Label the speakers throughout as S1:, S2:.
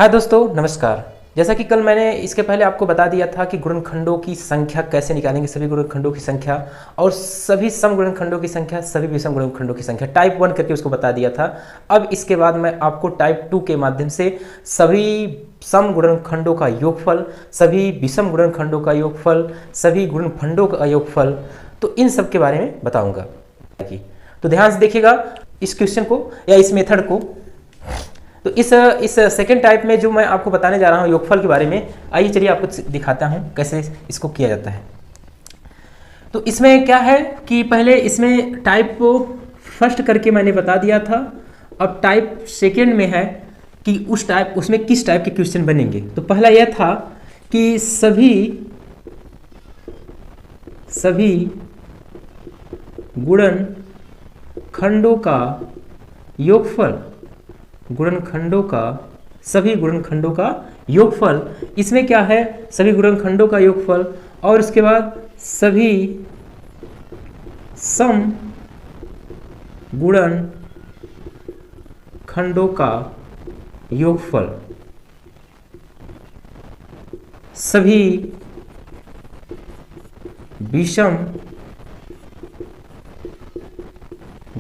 S1: हाय दोस्तों, नमस्कार। जैसा कि कल मैंने इसके पहले आपको बता दिया था कि गुणनखंडों की संख्या कैसे निकालेंगे, सभी गुणनखंडों की संख्या और सभी सम गुणनखंडों की संख्या, सभी विषम गुणनखंडों की संख्या, टाइप 1 करके उसको बता दिया था। अब इसके बाद मैं आपको टाइप 2 के माध्यम से सभी सम गुणनखंडों का योगफल, सभी विषम गुणनखंडों का योगफल, सभी गुणनखंडों का योगफल, तो इन सब के बारे में बताऊंगा। तो ध्यान से देखिएगा इस क्वेश्चन को या इस मेथड को। तो इस सेकेंड टाइप में जो मैं आपको बताने जा रहा हूँ योगफल के बारे में, आइए चलिए आपको दिखाता हूँ कैसे इसको किया जाता है। तो इसमें क्या है कि पहले इसमें टाइप को फर्स्ट करके मैंने बता दिया था। अब टाइप सेकेंड में है कि उसमें किस टाइप के क्वेश्चन बनेंगे। तो पहला यह था कि सभी गुणनखंडों का योगफल, सभी गुणनखंडों का योगफल। इसमें क्या है, सभी गुणनखंडों का योगफल और उसके बाद सभी सम गुणनखंडों का योगफल, सभी विषम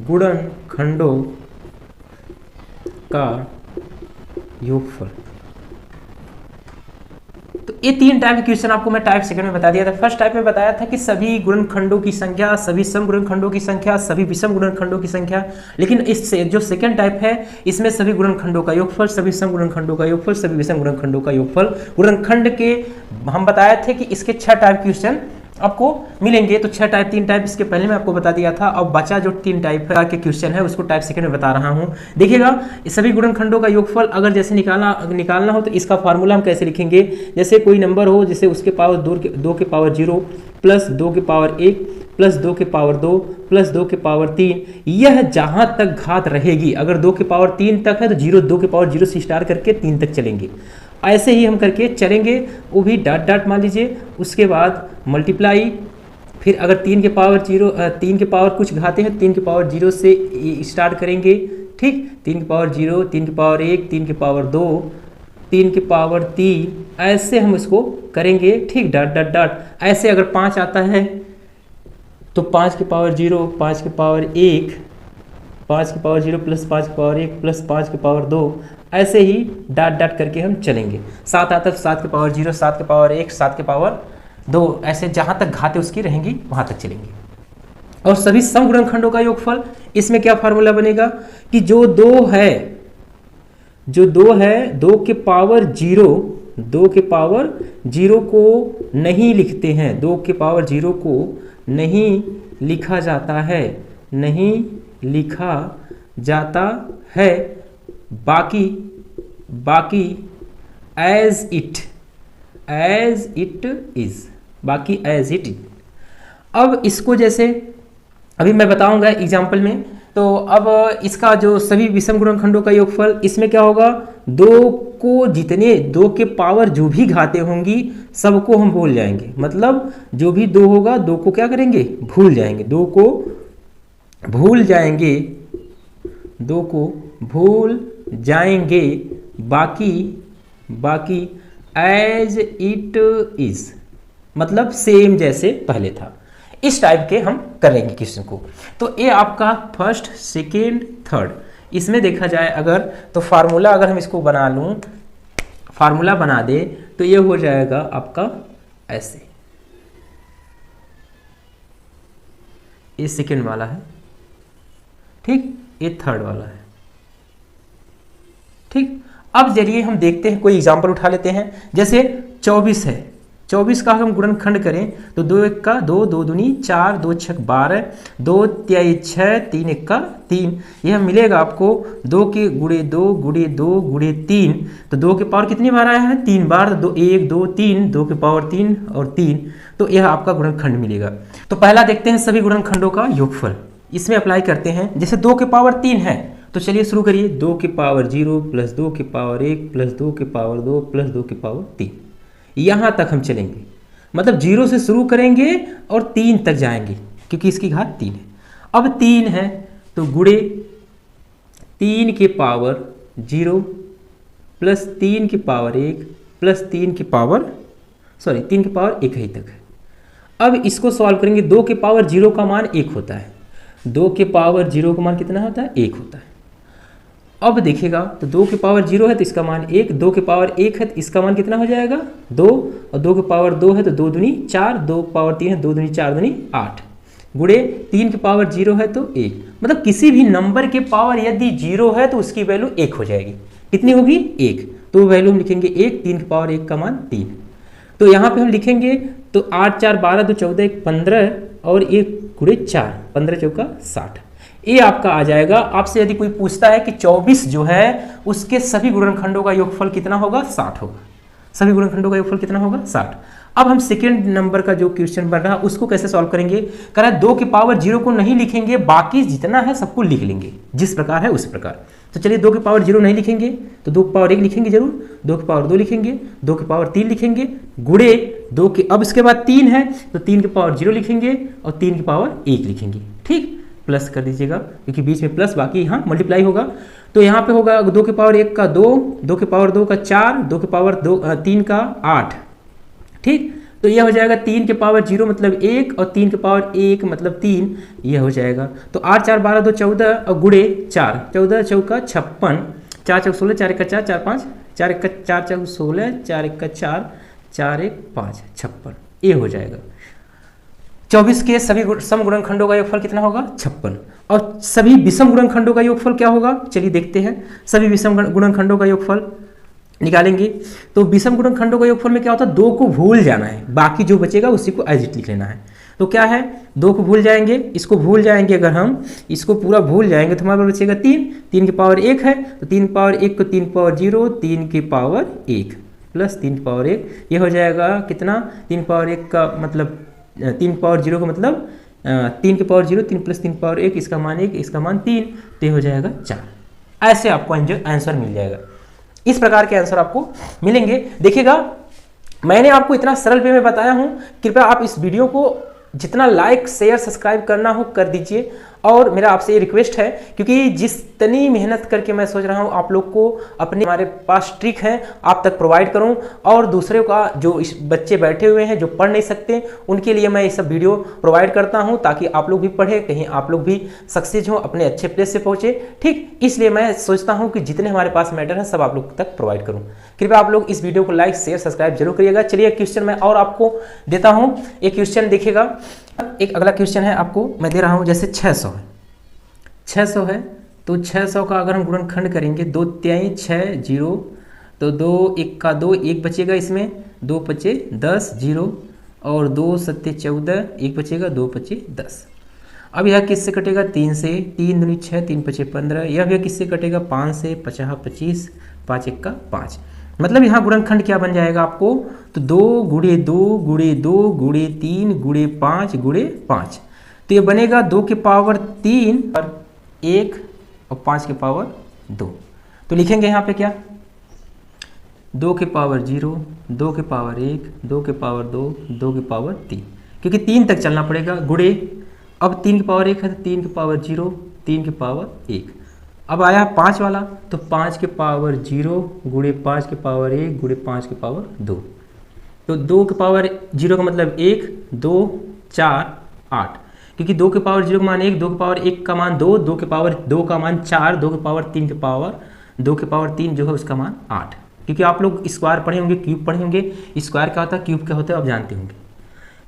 S1: गुणनखंडों का योगफल। तो ये तीन टाइप के क्वेश्चन आपको मैं टाइप सेकंड में बता दिया था। फर्स्ट टाइप में बताया था कि सभी गुणनखंडों की संख्या, सभी सम गुणनखंडों की संख्या, सभी विषम गुणनखंडों की संख्या। लेकिन इससे जो सेकंड टाइप है इसमें सभी गुणनखंडों का योगफल, सभी सम गुणनखंडों का योगफल, सभी विषम गुणनखंडों का योगफल। गुणनखंड के हम बताए थे कि इसके 6 टाइप क्वेश्चन आपको मिलेंगे। तो 6 टाइप, 3 टाइप इसके पहले मैं आपको बता दिया था। अब बचा जो 3 टाइप के क्वेश्चन है उसको टाइप सेकंड में बता रहा हूं। देखिएगा सभी गुणनखंडों का योगफल अगर जैसे निकालना हो तो इसका फार्मूला हम कैसे लिखेंगे। जैसे कोई नंबर हो, जैसे उसके पावर 2 के पावर 0 प्लस 2 के पावर 1 प्लस 2 के पावर 2 प्लस 2 के पावर 3, यह जहां तक घात रहेगी, अगर 2 के पावर 3 तक है तो 2 के पावर 0 से स्टार्ट करके 3 तक चलेंगे। ऐसे ही हम करके चलेंगे, वो भी डॉट डॉट मान लीजिए। उसके बाद मल्टीप्लाई, फिर अगर 3 के पावर 0, 3 के पावर कुछ घाते हैं 3 के पावर 0 से स्टार्ट करेंगे। ठीक, 3 के पावर 0, 3 के पावर 1, 3 के पावर 2, 3 के पावर 3, ऐसे हम इसको करेंगे। ठीक, डॉट डॉट डॉट। ऐसे अगर 5 आता है तो 5 के पावर 0, 5 के पावर 1, 5 के पावर 0 प्लस 5 के पावर 1 प्लस 5 के पावर 2, ऐसे ही डॉट डॉट करके हम चलेंगे। 7 आता है तो 7 के पावर 0, 7 के पावर 1, 7 के पावर 2, ऐसे जहां तक घाते उसकी रहेंगी वहां तक चलेंगे। और सभी सम गुणनखंडों का योगफल, इसमें क्या फार्मूला बनेगा कि जो 2 है 2 के पावर 0, 2 के पावर 0 को नहीं लिखते हैं, 2 के पावर 0 को नहीं लिखा जाता है, नहीं लिखा जाता है, बाकी एज इट इज, बाकी एज इट इज। अब इसको जैसे अभी मैं बताऊंगा एग्जाम्पल में। तो अब इसका जो सभी विषम गुणनखंडों का योगफल, इसमें क्या होगा, 2 को जितने 2 के पावर जो भी घाते होंगी सबको हम भूल जाएंगे। मतलब जो भी 2 होगा 2 को क्या करेंगे, भूल जाएंगे, 2 को भूल जाएंगे, 2 को भूल जाएंगे, बाकी एज इट इज, मतलब सेम जैसे पहले था। इस टाइप के हम करेंगे क्वेश्चन को। तो ये आपका फर्स्ट, सेकेंड, थर्ड। इसमें देखा जाए अगर तो फार्मूला अगर हम इसको बना लूं, फार्मूला बना दे तो ये हो जाएगा आपका ऐसे। ये सेकेंड वाला है, ठीक, ये थर्ड वाला है। ठीक, अब चलिए हम देखते हैं, कोई एग्जांपल उठा लेते हैं। जैसे 24 है, 24 का हम गुणनखंड करें तो 2 1 का 2, 2 दूनी 4, 2 6 12, 2 तिहाई 6, 3 1 का 3। यह मिलेगा आपको 2 के गुणे 2 गुणे 2 गुणे 3। तो 2 के पावर कितनी बार आया है, 3 बार। 2 1 2 3, 2 के पावर 3 और 3, तो यह आपका गुणनखंड मिलेगा। तो पहला देखते हैं सभी गुणनखंडों का योगफल, इसमें अप्लाई करते हैं। जैसे 2 के पावर 3 है तो चलिए शुरू करिए। 2 के पावर 0 प्लस 2 के पावर 1 प्लस 2 के पावर 2 प्लस 2 के पावर 3, यहां तक हम चलेंगे। मतलब 0 से शुरू करेंगे और 3 तक जाएंगे क्योंकि इसकी घात 3 है। अब 3 है तो गुणे 3 के पावर 0 प्लस 3 की पावर 1 प्लस 3 की पावर 1 ही तक है। अब इसको सॉल्व करेंगे। 2 के पावर 0 का मान 1 होता है। 2 के पावर 0 का मान कितना होता है? 1 होता है। अब देखिएगा तो 2 के पावर 0 है तो इसका मान 1, 2 के पावर 1 है तो इसका मान कितना हो जाएगा? 2, और 2 के पावर 2 है तो 2 दूनी 4, 2 के पावर 3 है 2 दूनी 4 दूनी 8, गुणे 3 के पावर 0 है तो 1। मतलब किसी भी नंबर के पावर यदि 0 है तो उसकी वैल्यू 1 हो जाएगी। कितनी होगी? 1। तो वैल्यू हम लिखेंगे 1, 3 के पावर 1 का मान 3। तो यहाँ पे हम लिखेंगे तो 8 4 12 2 14 1 15 और 1 गुणे 4, 15 चौका 60। ये आपका आ जाएगा। आपसे यदि कोई पूछता है कि 24 जो है उसके सभी गुणनखंडों का योगफल कितना होगा? 60 होगा। सभी गुणनखंडों का योगफल कितना होगा? 60। अब हम सेकेंड नंबर का जो क्वेश्चन बन रहा है उसको कैसे सॉल्व करेंगे? कह रहा है 2 के पावर 0 को नहीं लिखेंगे, बाकी जितना है सबको लिख लेंगे, जिस प्रकार है उस प्रकार। तो चलिए 2 के पावर 0 नहीं लिखेंगे तो 2 के पावर 1 लिखेंगे जरूर, 2 के पावर 2 लिखेंगे, 2 के पावर 3 लिखेंगे, गुणे 2 के, अब इसके बाद 3 है तो 3 के पावर 0 लिखेंगे और 3 के पावर 1 लिखेंगे। ठीक, प्लस कर दीजिएगा क्योंकि बीच में प्लस, बाकी यहाँ मल्टीप्लाई होगा। तो यहाँ पे होगा 2 के पावर 1 का 2, 2 के पावर 2 का 4, 2 के पावर 3 का 8। ठीक, तो यह हो जाएगा 3 के पावर 0 मतलब 1 और 3 के पावर 1 मतलब 3, यह हो जाएगा। तो 8 4 12 2 14 और गुणे 4, 14 चौका 56, 4 चौक 16, 4 1 का 4, 4 5, 4 1 का 4 चौक 16, 4 1 का 4, 4 1 5, 56, ये हो जाएगा। 24 के सभी सम गुणनखंडों का योगफल कितना होगा? 56। और सभी विषम गुणनखंडों का योगफल क्या होगा? चलिए देखते हैं। सभी विषम गुणनखंडों का योगफल निकालेंगे तो विषम गुणनखंडों का योगफल में क्या होता है? 2 को भूल जाना है, बाकी जो बचेगा उसी को एज इट लिख लेना है। तो क्या है? 2 को भूल जाएंगे, इसको भूल जाएंगे। अगर हम इसको पूरा भूल जाएंगे तो हमारे पास बचेगा 3, 3 की पावर 1 है तो 3 की पावर 1 को 3 की पावर 0, 3 की पावर 1 प्लस 3 की पावर 1, ये हो जाएगा कितना? 3 की पावर 1 का मतलब 3 की पावर 0 का मतलब 3 की पावर 0, 3 प्लस 3 की पावर 1, इसका मान 1, इसका मान 3, तो ये हो जाएगा 4। ऐसे आपको आंसर मिल जाएगा। इस प्रकार के आंसर आपको मिलेंगे। देखिएगा मैंने आपको इतना सरल वे में बताया हूं, कृपया आप इस वीडियो को जितना लाइक शेयर सब्सक्राइब करना हो कर दीजिए। और मेरा आपसे ये रिक्वेस्ट है, क्योंकि जितनी मेहनत करके मैं सोच रहा हूँ आप लोग को अपने हमारे पास ट्रिक है आप तक प्रोवाइड करूँ, और दूसरे का जो इस बच्चे बैठे हुए हैं जो पढ़ नहीं सकते उनके लिए मैं ये सब वीडियो प्रोवाइड करता हूँ, ताकि आप लोग भी पढ़े, कहीं आप लोग भी सक्सेस हो, अपने अच्छे प्लेस से पहुँचे। ठीक, इसलिए मैं सोचता हूँ कि जितने हमारे पास मैटर है सब आप लोग तक प्रोवाइड करूँ। कृपया आप लोग इस वीडियो को लाइक शेयर सब्सक्राइब जरूर करिएगा। चलिए क्वेश्चन मैं और आपको देता हूँ। एक क्वेश्चन देखिएगा, एक अगला क्वेश्चन है आपको मैं दे रहा हूँ। जैसे 600 है तो 600 का अगर हम गुणनखंड करेंगे 2 तिहाई 6 0, तो 2 1 का 2, 1 बचेगा इसमें, 2 पचे 10 0 और 2 सत्ते 14, 1 बचेगा, 2 पचे 10। अब यह किससे कटेगा? 3 से, 3 दूनी 6, 3 पचे 15। यह भी किससे कटेगा? 5 से, 50 25, 5 1 का 5। मतलब यहाँ गुणनखंड क्या बन जाएगा आपको? तो 2 गुणे 2 गुणे 2 गुणे 3 गुणे 5 गुणे 5। तो ये बनेगा 2 के पावर 3 और 1 और 5 के पावर 2। तो लिखेंगे यहाँ पे क्या? 2 के पावर 0, 2 के पावर 1, 2 के पावर 2, 2 के पावर 3, क्योंकि 3 तक चलना पड़ेगा। गुणे अब 3 के पावर 1 है तो 3 के पावर 0, 3 के पावर 1। अब आया 5 वाला तो 5 के पावर 0 गुणे 5 के पावर 1 गुणे 5 के पावर 2। तो 2 के पावर 0 का मतलब 1 2 4 8, क्योंकि 2 के पावर 0 का मान 1, 2 के पावर 1 का मान 2, 2 के पावर 2 का मान 4, 2 के पावर 3 के पावर 2 के पावर 3 जो है उसका मान 8। क्योंकि आप लोग स्क्वायर पढ़े होंगे, क्यूब पढ़े होंगे। स्क्वायर क्या होता है, क्यूब क्या होता है आप जानते होंगे।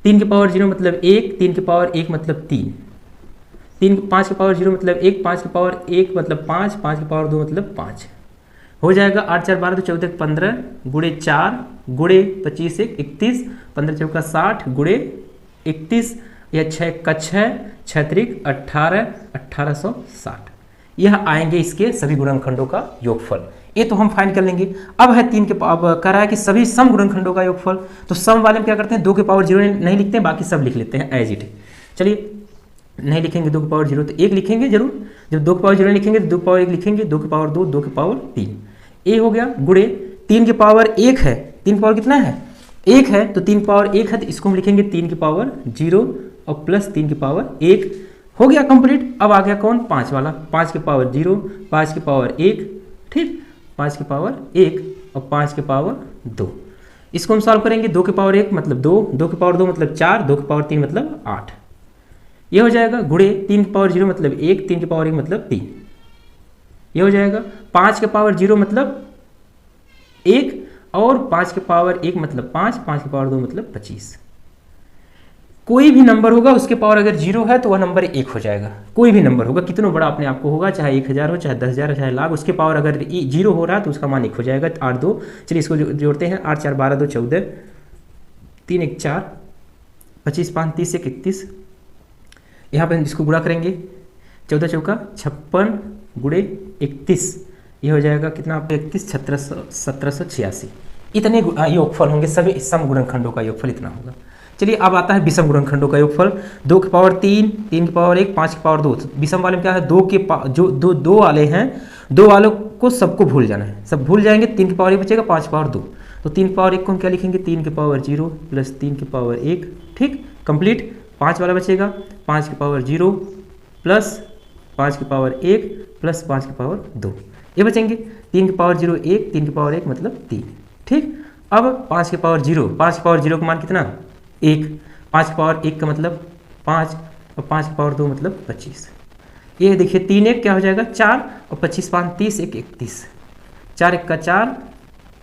S1: 3 के पावर 0 मतलब 1, 3 के पावर 1 मतलब 3, 5 के पावर 0 मतलब 1, 5 के पावर 1 मतलब 5, 5 के पावर 2 मतलब 5। हो जाएगा 8 4 12 तो 14 15 गुणे 4 गुणे 25 1 31, 15 चौका 60 गुणे 31, यह 6 का 6, 6 त्रिक 18, 1860। यह आएंगे इसके सभी गुणनखंडों का योगफल। ये तो हम फाइंड कर लेंगे। अब है 3 के अब कह रहा है कि सभी सम गुणनखंडों का योगफल। तो सम वाले में क्या करते हैं? 2 के पावर 0 नहीं लिखते हैं, बाकी सब लिख लेते हैं एज इट है। चलिए नहीं लिखेंगे 2 के पावर 0 तो 1 लिखेंगे जरूर। जब 2 के पावर 0 नहीं लिखेंगे तो 2 के पावर 1 लिखेंगे, 2 के पावर 2, 2 के पावर 3, ये हो गया। गुणे 3 के पावर 1 है, 3 के पावर कितना है? 1 है, तो 3 के पावर 1 है तो इसको हम लिखेंगे 3 के पावर 0 और प्लस 3 के पावर 1। हो गया कंप्लीट। अब आ गया कौन? 5 वाला, 5 के पावर 0, 5 के पावर 1, ठीक। 5 की पावर 1 और 5 की पावर 2। इसको हम सॉल्व करेंगे। 2 की पावर 1 मतलब 2, 2 की पावर 2 मतलब 4, 2 की पावर 3 मतलब 8। ये हो जाएगा। गुणे 3 की पावर 0 मतलब 1, 3 की पावर 1 मतलब 3। ये हो जाएगा। 5 की पावर 0 मतलब 1 और 5 की पावर 1 मतलब 5, 5 की पावर 2 मतलब 25। कोई भी नंबर होगा उसके पावर अगर 0 है तो वह नंबर 1 हो जाएगा। कोई भी नंबर होगा, कितना बड़ा अपने आप को होगा, चाहे 1000 हो, चाहे 10,000 हो, चाहे लाख, उसके पावर अगर 0 हो रहा है तो उसका मान 1 हो जाएगा। 8 2, चलिए इसको जोड़ते हैं। 8 4 12 2 14, 3 1 4, 25 5 30 1 31। यहाँ पर इसको गुणा करेंगे। 14 चौका 56 गुणे 31, ये हो जाएगा कितना आपको 31 1786। इतने योगफल होंगे सभी सम गुणनखंडों का योगफल इतना होगा। चलिए अब आता है विषम गुणनखंडों का योगफल। 2 की पावर 3, 3 की पावर 1, 5 की पावर 2। विषम वाले में क्या है, 2 के जो दो वाले हैं, 2 वालों को सबको भूल जाना है, सब भूल जाएंगे। 3 की पावर 1 बचेगा, 5 की पावर 2। तो 3 की पावर 1 को हम क्या लिखेंगे, 3 की पावर 0 प्लस 3 की पावर 1, ठीक, कंप्लीट। 5 वाला बचेगा, 5 की पावर 0 प्लस 5 की पावर 1 प्लस 5 की पावर 2, ये बचेंगे। 3 की पावर 0 1, 3 की पावर 1 मतलब 3, ठीक। अब 5 की पावर 0, 5 की पावर 0 का मान कितना 1, 5 की पावर 1 का मतलब 5 और 5 की पावर 2 मतलब 25। ये देखिए 3 1 क्या हो जाएगा 4 और 25 5 30 1 31, 4 1 का 4,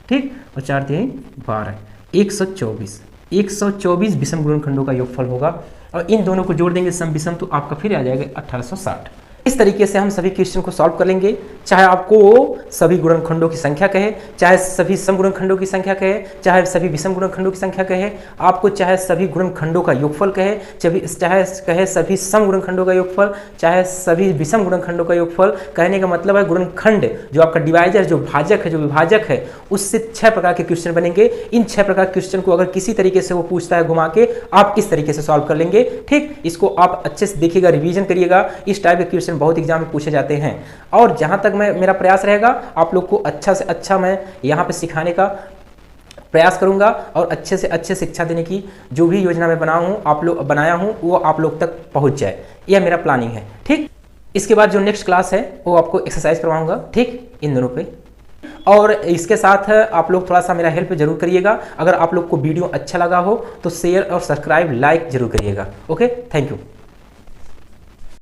S1: ठीक, और 4 3 12, 124। 124 विषम गुणनखंडों का योगफल होगा। और इन दोनों को जोड़ देंगे सम विषम तो आपका फिर आ जाएगा 1860। इस तरीके से हम सभी क्वेश्चन को सॉल्व कर लेंगे। चाहे आपको सभी गुणनखंडों की संख्या कहे, चाहे सभी सम गुणनखंडों की संख्या कहे, चाहे सभी विषम गुणनखंडों की संख्या कहे, आपको चाहे सभी गुणनखंडों का योगफल कहे, चाहे कहे सभी सम गुणनखंडों का योगफल, चाहे सभी विषम गुणनखंडों का योगफल। कहने का मतलब है गुणनखंड जो आपका डिवाइजर, जो भाजक है, जो विभाजक है, उससे 6 प्रकार के क्वेश्चन बनेंगे। इन 6 प्रकार के क्वेश्चन को अगर किसी तरीके से वो पूछता है घुमा के, आप इस तरीके से सॉल्व कर लेंगे, ठीक। इसको आप अच्छे से देखिएगा, रिवीजन करिएगा। इस टाइप के क्वेश्चन बहुत एग्जाम में पूछे जाते हैं। और जहां तक मेरा प्रयास रहेगा, आप लोग को अच्छा से अच्छा मैं यहाँ पे सिखाने का प्रयास करूंगा और अच्छे से अच्छे शिक्षा देने की जो भी योजना मैं बनाया हूं वो आप लोग तक पहुंच जाए, यह मेरा प्लानिंग है, ठीक। इसके बाद जो नेक्स्ट क्लास है वो आपको एक्सरसाइज करवाऊंगा, ठीक, इन दोनों पे। और इसके साथ आप लोग थोड़ा सा मेरा हेल्प जरूर करिएगा। अगर आप लोग को वीडियो अच्छा लगा हो तो शेयर और सब्सक्राइब लाइक जरूर करिएगा। Okay, thank you.